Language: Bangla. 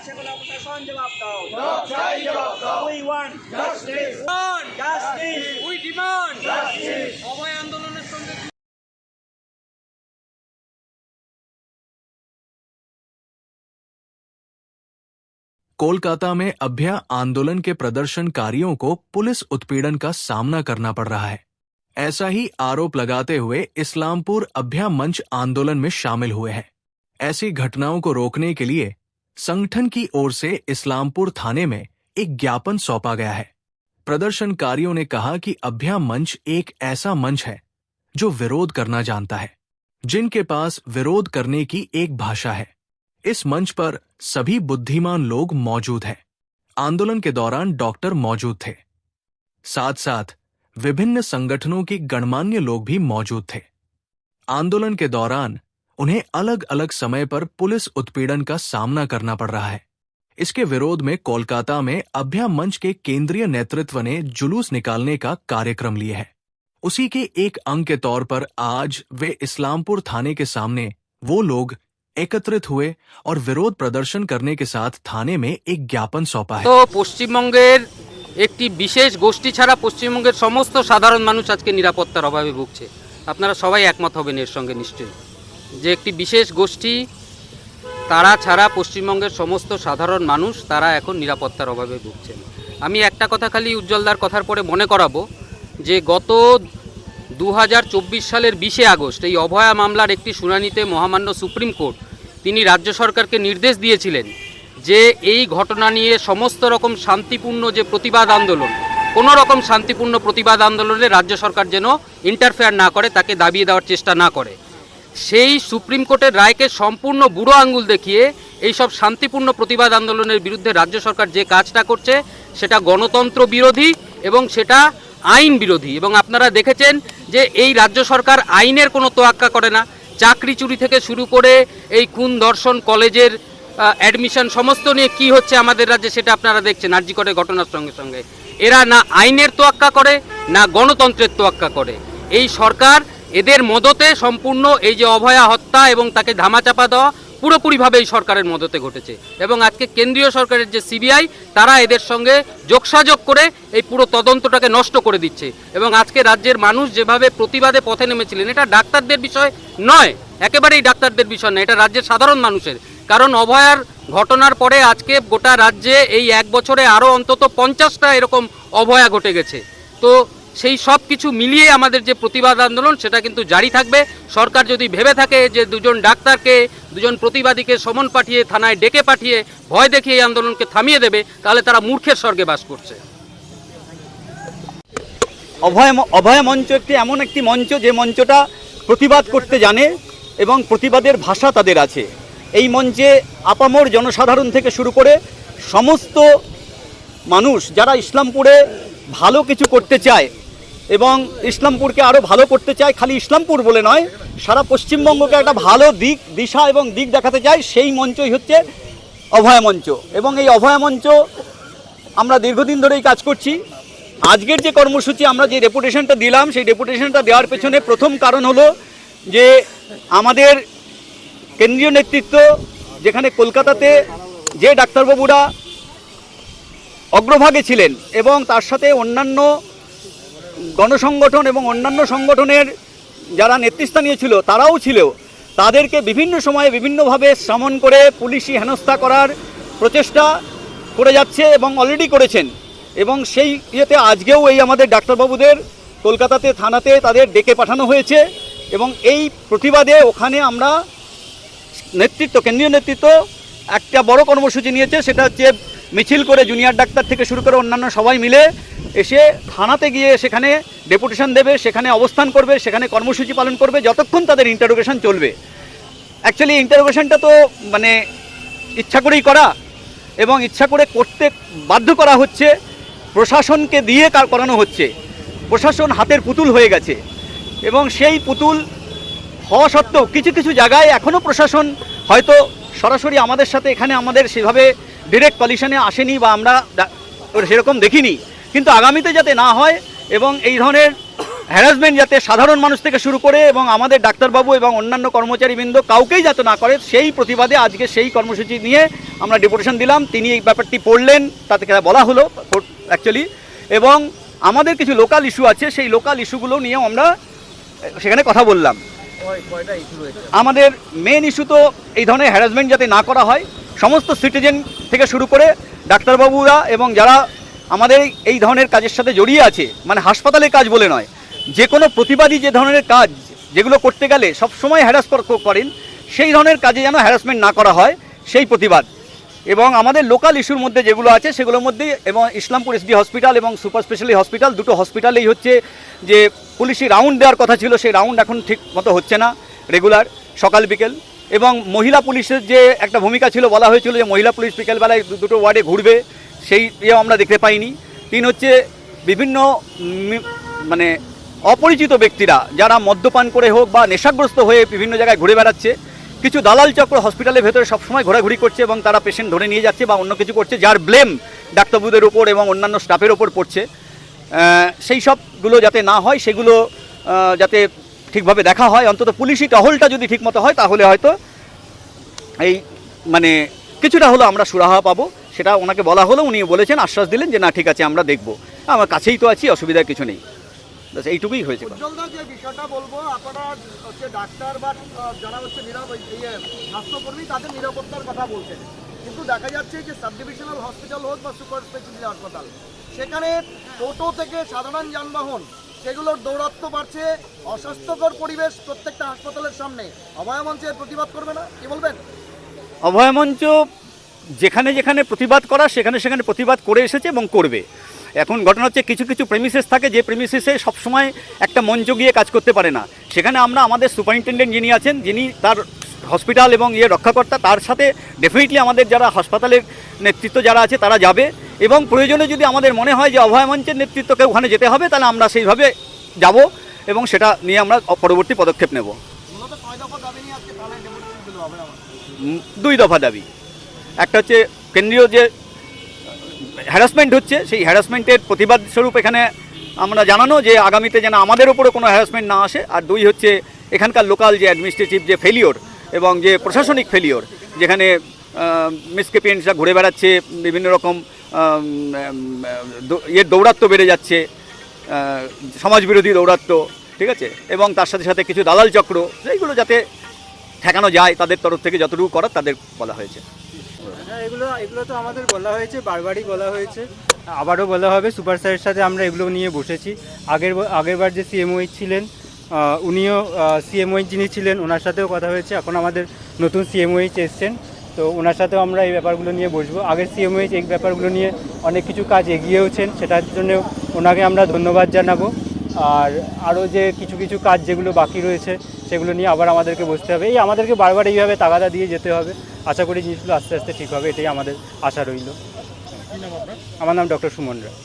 সেগুলো প্রশাসন জবাব দাও। We want justice. justice. We demand Justice. অভয় আন্দোলনের সঙ্গে कोलकाता में अभ्या आंदोलन के प्रदर्शनकारियों को पुलिस उत्पीड़न का सामना करना पड़ रहा है। ऐसा ही आरोप लगाते हुए इस्लामपुर अभ्या मंच आंदोलन में शामिल हुए हैं। ऐसी घटनाओं को रोकने के लिए संगठन की ओर से इस्लामपुर थाने में एक ज्ञापन सौंपा गया है। प्रदर्शनकारियों ने कहा कि अभ्या मंच एक ऐसा मंच है जो विरोध करना जानता है, जिनके पास विरोध करने की एक भाषा है। इस मंच पर सभी बुद्धिमान लोग मौजूद हैं। आंदोलन के दौरान डॉक्टर मौजूद थे, साथ साथ विभिन्न संगठनों के गणमान्य लोग भी मौजूद थे। आंदोलन के दौरान उन्हें अलग अलग समय पर पुलिस उत्पीड़न का सामना करना पड़ रहा है। इसके विरोध में कोलकाता में अभ्या मंच के केंद्रीय नेतृत्व ने जुलूस निकालने का कार्यक्रम लिया है। उसी के एक अंग के तौर पर आज वे इस्लामपुर थाने के सामने वो लोग एकत्रित हुए और विरोध प्रदर्शन करने के साथ थाने में एक ज्ञापन सौंपा है। तो পশ্চিমবঙ্গের একটি বিশেষ গোষ্ঠী ছাড়া পশ্চিমবঙ্গের সমস্ত সাধারণ মানুষ আজকে নিরাপত্তার অভাবে ভুগছে। আপনারা সবাই একমত হবেন এর সঙ্গে নিশ্চয়ই, যে একটি বিশেষ গোষ্ঠী তারা ছাড়া পশ্চিমবঙ্গের সমস্ত সাধারণ মানুষ তারা এখন নিরাপত্তার অভাবে ভুগছেন। আমি একটা কথা খালি উজ্জ্বলদার কথার পরে মনে করাবো যে গত 2024 সালের 20 আগস্ট এই অভয়া মামলার একটি শুনানিতে মহামান্য সুপ্রিম কোর্ট তিনি রাজ্য সরকারকে নির্দেশ দিয়েছিলেন যে এই ঘটনা নিয়ে সমস্ত রকম শান্তিপূর্ণ যে প্রতিবাদ আন্দোলন, কোনো রকম শান্তিপূর্ণ প্রতিবাদ আন্দোলনে রাজ্য সরকার যেন ইন্টারফেয়ার না করে, তাকে দাবিয়ে দেওয়ার চেষ্টা না করে। সেই সুপ্রিম কোর্টের রায়কে সম্পূর্ণ বুড়ো আঙ্গুল দেখিয়ে এইসব শান্তিপূর্ণ প্রতিবাদ আন্দোলনের বিরুদ্ধে রাজ্য সরকার যে কাজটা করছে সেটা গণতন্ত্র বিরোধী এবং সেটা আইন বিরোধী। এবং আপনারা দেখেছেন যে এই রাজ্য সরকার আইনের কোনো তোয়াক্কা করে না। চাকরি চুরি থেকে শুরু করে এই খুন ধর্ষণ, কলেজের অ্যাডমিশন সমস্ত নিয়ে কি হচ্ছে আমাদের রাজ্যে সেটা আপনারা দেখছেন আরজি করে ঘটনার সঙ্গে সঙ্গে। এরা না আইনের তোয়াক্কা করে না গণতন্ত্রের তোয়াক্কা করে। এই সরকার এদের মদতে সম্পূর্ণ এই যে অভয়া হত্যা এবং তাকে ধামাচাপা দেওয়া পুরোপুরিভাবে এই সরকারের মদতে ঘটেছে। এবং আজকে কেন্দ্রীয় সরকারের যে সিবিআই তারা এদের সঙ্গে যোগসাযোগ করে এই পুরো তদন্তটাকে নষ্ট করে দিচ্ছে। এবং আজকে রাজ্যের মানুষ যেভাবে প্রতিবাদে পথে নেমেছিলেন, এটা ডাক্তারদের বিষয় নয়, একেবারেই ডাক্তারদের বিষয় নয়, এটা রাজ্যের সাধারণ মানুষের। কারণ অভয়ার ঘটনার পরে আজকে গোটা রাজ্যে এই এক বছরে আরও অন্তত 50টা এরকম অভয়া ঘটে গেছে। তো সেই সব কিছু মিলিয়ে আমাদের যে প্রতিবাদ আন্দোলন সেটা কিন্তু জারি থাকবে। সরকার যদি ভেবে থাকে যে দুজন ডাক্তারকে, দুজন প্রতিবাদীকে সমন পাঠিয়ে থানায় ডেকে পাঠিয়ে ভয় দেখিয়ে এই আন্দোলনকে থামিয়ে দেবে, তাহলে তারা মূর্খের স্বর্গে বাস করছে। অভয় মঞ্চ এমন একটি মঞ্চ যে মঞ্চটা প্রতিবাদ করতে জানে এবং প্রতিবাদের ভাষা তাদের আছে। এই মঞ্চে আপামর জনসাধারণ থেকে শুরু করে সমস্ত মানুষ যারা ইসলামপুরে ভালো কিছু করতে চায় এবং ইসলামপুরকে আরও ভালো করতে চায়, খালি ইসলামপুর বলে নয়, সারা পশ্চিমবঙ্গকে একটা ভালো দিশা এবং দিক দেখাতে চায়, সেই মঞ্চই হচ্ছে অভয় মঞ্চ। এবং এই অভয় মঞ্চ আমরা দীর্ঘদিন ধরেই কাজ করছি। আজকের যে কর্মসূচি আমরা যে ডেপুটেশনটা দিলাম, সেই ডেপুটেশনটা দেওয়ার পেছনে প্রথম কারণ হলো যে আমাদের কেন্দ্রীয় নেতৃত্ব, যেখানে কলকাতাতে যে ডাক্তারবাবুরা অগ্রভাগে ছিলেন এবং তার সাথে অন্যান্য গণসংগঠন এবং অন্যান্য সংগঠনের যারা নেতৃস্থানীয় ছিল তারাও ছিল, তাদেরকে বিভিন্ন সময়ে বিভিন্নভাবে সমন করে পুলিশি হেনস্থা করার প্রচেষ্টা করে যাচ্ছে এবং অলরেডি করেছেন। এবং সেই ইয়েতে আজকেও এই আমাদের ডাক্তারবাবুদের কলকাতাতে থানাতে তাদের ডেকে পাঠানো হয়েছে এবং এই প্রতিবাদে ওখানে আমরা কেন্দ্রীয় নেতৃত্ব একটা বড় কর্মসূচি নিয়েছে। সেটা হচ্ছে মিছিল করে জুনিয়র ডাক্তার থেকে শুরু করে অন্যান্য সবাই মিলে এসে থানাতে গিয়ে সেখানে ডেপুটেশন দেবে, সেখানে অবস্থান করবে, সেখানে কর্মসূচি পালন করবে যতক্ষণ তাদের ইন্টারোগেশন চলবে। অ্যাকচুয়ালি ইন্টারোগেশনটা তো মানে ইচ্ছা করেই করা এবং ইচ্ছা করে করতে বাধ্য করা হচ্ছে, প্রশাসনকে দিয়ে করানো হচ্ছে। প্রশাসন হাতের পুতুল হয়ে গেছে এবং সেই পুতুল হওয়া সত্ত্বেও কিছু কিছু জায়গায় এখনও প্রশাসন হয়তো সরাসরি আমাদের সাথে এখানে আমাদের সেভাবে ডিরেক্ট কলিশনে আসেনি বা আমরা সেরকম দেখিনি, কিন্তু আগামীতে যাতে না হয় এবং এই ধরনের হ্যারাসমেন্ট যাতে সাধারণ মানুষ থেকে শুরু করে এবং আমাদের ডাক্তারবাবু এবং অন্যান্য কর্মচারীবৃন্দ কাউকেই যাতে না করে, সেই প্রতিবাদে আজকে সেই কর্মসূচি নিয়ে আমরা ডেপুটেশন দিলাম। তিনি এই ব্যাপারটি পড়লেন, তাতে বলা হলো অ্যাকচুয়ালি, এবং আমাদের কিছু লোকাল ইস্যু আছে, সেই লোকাল ইস্যুগুলো নিয়েও আমরা সেখানে কথা বললাম। আমাদের মেন ইস্যু তো এই ধরনের হ্যারাসমেন্ট যাতে না করা হয়, সমস্ত সিটিজেন থেকে শুরু করে ডাক্তারবাবুরা এবং যারা আমাদের এই ধরনের কাজের সাথে জড়িয়ে আছে, মানে হাসপাতালের কাজ বলে নয়, যে কোনো প্রতিবাদী যে ধরনের কাজ যেগুলো করতে গেলে সবসময় হ্যারাস করেন, সেই ধরনের কাজে যেন হ্যারাসমেন্ট না করা হয় সেই প্রতিবাদ। এবং আমাদের লোকাল ইস্যুর মধ্যে যেগুলো আছে সেগুলোর মধ্যে, এবং ইসলামপুর এসডি হসপিটাল এবং সুপার স্পেশালিটি হসপিটাল, দুটো হসপিটালেই হচ্ছে যে পুলিশি রাউন্ড দেওয়ার কথা ছিল, সেই রাউন্ড এখন ঠিক মতো হচ্ছে না রেগুলার, সকাল বিকেল। এবং মহিলা পুলিশের যে একটা ভূমিকা ছিল, বলা হয়েছিল যে মহিলা পুলিশ বিকেলবেলায় দুটো ওয়ার্ডে ঘুরবে, সেই ইয়েও আমরা দেখতে পাইনি। তিন হচ্ছে বিভিন্ন মানে অপরিচিত ব্যক্তিরা যারা মদ্যপান করে হোক বা নেশাগ্রস্ত হয়ে বিভিন্ন জায়গায় ঘুরে বেড়াচ্ছে, কিছু দালাল চক্র হসপিটালের ভেতরে সবসময় ঘোরাঘুরি করছে এবং তারা পেশেন্ট ধরে নিয়ে যাচ্ছে বা অন্য কিছু করছে, যার ব্লেম ডাক্তারবাবুদের ওপর এবং অন্যান্য স্টাফের ওপর পড়ছে। সেই সবগুলো যাতে না হয়, সেগুলো যাতে ঠিকভাবে দেখা হয়, অন্তত পুলিশি টহলটা যদি ঠিকমতো হয়, তাহলে হয়তো এই মানে কিছুটা হলো আমরা সুরাহা পাবো। সেটা ওনাকে বলা হলো, উনি বলেছেন, আশ্বাস দিলেন যে না ঠিক আছে আমরা দেখব, আমার কাছেই তো আছি, অসুবিধার কিছু নেই। ব্যাস এইটুকুই হয়েছে। উজ্জ্বলদা, যে বিষয়টা বলবো, আপনারা হচ্ছে ডাক্তার বা যারা হচ্ছে স্বাস্থ্যকর্মী, তাদের নিরাপত্তার কথা বলছেন, কিন্তু দেখা যাচ্ছে যে সাব ডিভিশনাল হসপিটাল হোক বা সুপার স্পেশালিটি হাসপাতাল, সেখানে টোটো থেকে সাধারণ যানবাহন সেগুলোর দৌরাত্ম বাড়ছে, অস্বাস্থ্যকর পরিবেশ প্রত্যেকটা হাসপাতালের সামনে। অভয়মঞ্চের প্রতিবাদ করবে না, কি বলবেন? অভয়মঞ্চ যেখানে যেখানে প্রতিবাদ করা সেখানে সেখানে প্রতিবাদ করে এসেছে এবং করবে। এখন ঘটনা হচ্ছে কিছু কিছু প্রেমিসেস থাকে, যে প্রেমিসেসে সবসময় একটা মঞ্চ গিয়ে কাজ করতে পারে না, সেখানে আমরা আমাদের সুপারিনটেন্ডেন্ট যিনি আছেন, যিনি তার হসপিটাল এবং রক্ষাকর্তা, তার সাথে ডেফিনেটলি আমাদের যারা হাসপাতালের নেতৃত্ব যারা আছে তারা যাবে, এবং প্রয়োজনে যদি আমাদের মনে হয় যে অভয়মঞ্চের নেতৃত্বকে ওখানে যেতে হবে, তাহলে আমরা সেইভাবে যাব এবং সেটা নিয়ে আমরা পরবর্তী পদক্ষেপ নেব। মূলত কয় দফা দাবি নিয়ে আজকে থানায় ডেপুটেশন দিল অভয়মঞ্চ? 2 দফা দাবি। একটা হচ্ছে কেন্দ্রীয় যে হ্যারাসমেন্ট হচ্ছে, সেই হ্যারাসমেন্টের প্রতিবাদ স্বরূপ এখানে আমরা জানানো যে আগামীতে যেন আমাদের ওপরও কোনো হ্যারাসমেন্ট না আসে। আর 2 হচ্ছে এখানকার লোকাল যে অ্যাডমিনিস্ট্রেটিভ যে ফেলিওর এবং যে প্রশাসনিক ফেলিওর, যেখানে মিসকেপিয়েন্টসরা ঘুরে বেড়াচ্ছে, বিভিন্ন রকম দৌরাত্ম বেড়ে যাচ্ছে, সমাজবিরোধী দৌরাত্ম, ঠিক আছে, এবং তার সাথে সাথে কিছু দালাল চক্র, সেইগুলো যাতে ঠেকানো যায় তাদের তরফ থেকে যতটুকু করার তাদের বলা হয়েছে। হ্যাঁ, এগুলো তো আমাদের বলা হয়েছে, বারবারই বলা হয়েছে, আবারও বলা হবে। সুপার স্যারের সাথে আমরা এগুলো নিয়ে বসেছি। আগেরবার যে সিএমওই ছিলেন, উনিও সিএমওই যিনি ছিলেন ওনার সাথেও কথা হয়েছে। এখন আমাদের নতুন সিএমওই এসছেন, তো ওনার সাথেও আমরা এই ব্যাপারগুলো নিয়ে বসবো। আগের সিএমওই এই ব্যাপারগুলো নিয়ে অনেক কিছু কাজ এগিয়েওছেন, সেটার জন্য ওনাকে আমরা ধন্যবাদ জানাবো। আর আরও যে কিছু কিছু কাজ যেগুলো বাকি রয়েছে সেগুলো নিয়ে আবার আমাদেরকে বসতে হবে। এই আমাদেরকে বারবার এইভাবে তাগাদা দিয়ে যেতে হবে। আশা করি জিনিসগুলো আস্তে আস্তে ঠিক হবে, এটাই আমাদের আশা রইল। আমার নাম ডক্টর সুমন রায়।